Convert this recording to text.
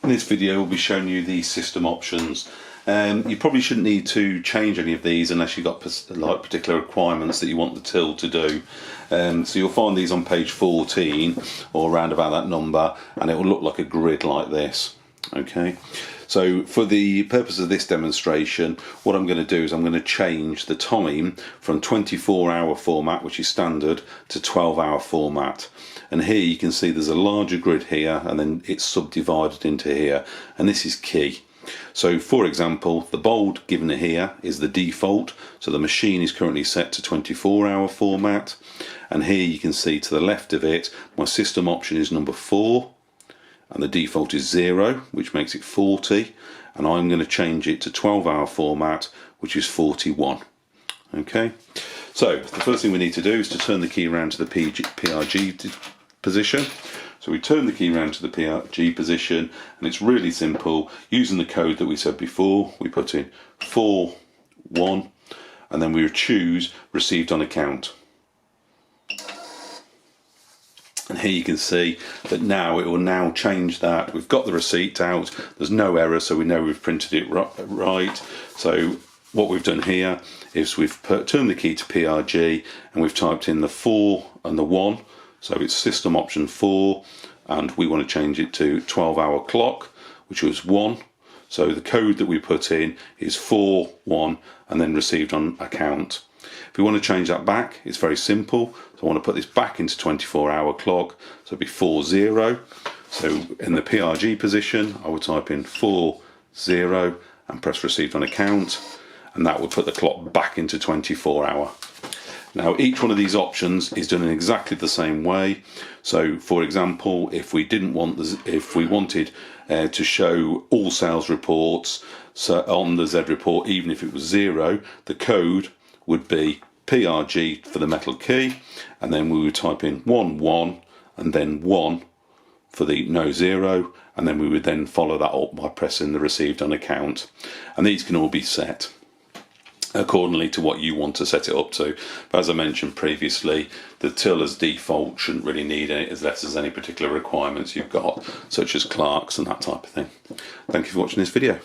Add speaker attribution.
Speaker 1: In this video we'll be showing you the system options. You probably shouldn't need to change any of these unless you've got particular requirements that you want the till to do. So you'll find these on page 14 or around about that number, and it will look like a grid like this. Okay, so for the purpose of this demonstration, what I'm going to do is I'm going to change the time from 24-hour format, which is standard, to 12-hour format. And here you can see there's a larger grid here, and then it's subdivided into here, and this is key. So for example, the bold given here is the default, so the machine is currently set to 24-hour format, and here you can see to the left of it my system option is number 4, and the default is 0, which makes it 40, and I'm going to change it to 12-hour format, which is 41. Okay, so the first thing we need to do is to turn the key around to the PRG position. So we turn the key around to the PRG position, and it's really simple. Using the code that we said before, we put in 41, and then we choose received on account. And here you can see that now it will now change that. We've got the receipt out, there's no error, so we know we've printed it right. So what we've done here is we've turned the key to PRG, and we've typed in the 4 and the 1. So it's system option 4, and we want to change it to 12-hour clock, which was 1. So the code that we put in is 41 and then received on account. If we want to change that back, it's very simple. So I want to put this back into 24-hour clock, so it'd be 40. So in the PRG position, I would type in 40 and press received on account, and that would put the clock back into 24-hour. Now each one of these options is done in exactly the same way. So for example, if we wanted to show all sales reports on the Z report, even if it was 0, the code would be PRG for the metal key, and then we would type in 11 and then 1 for the no 0, and then we would then follow that up by pressing the received on account. And these can all be set accordingly to what you want to set it up to. But as I mentioned previously, the till as default shouldn't really need it unless there's any particular requirements you've got, such as clerks and that type of thing. Thank you for watching this video.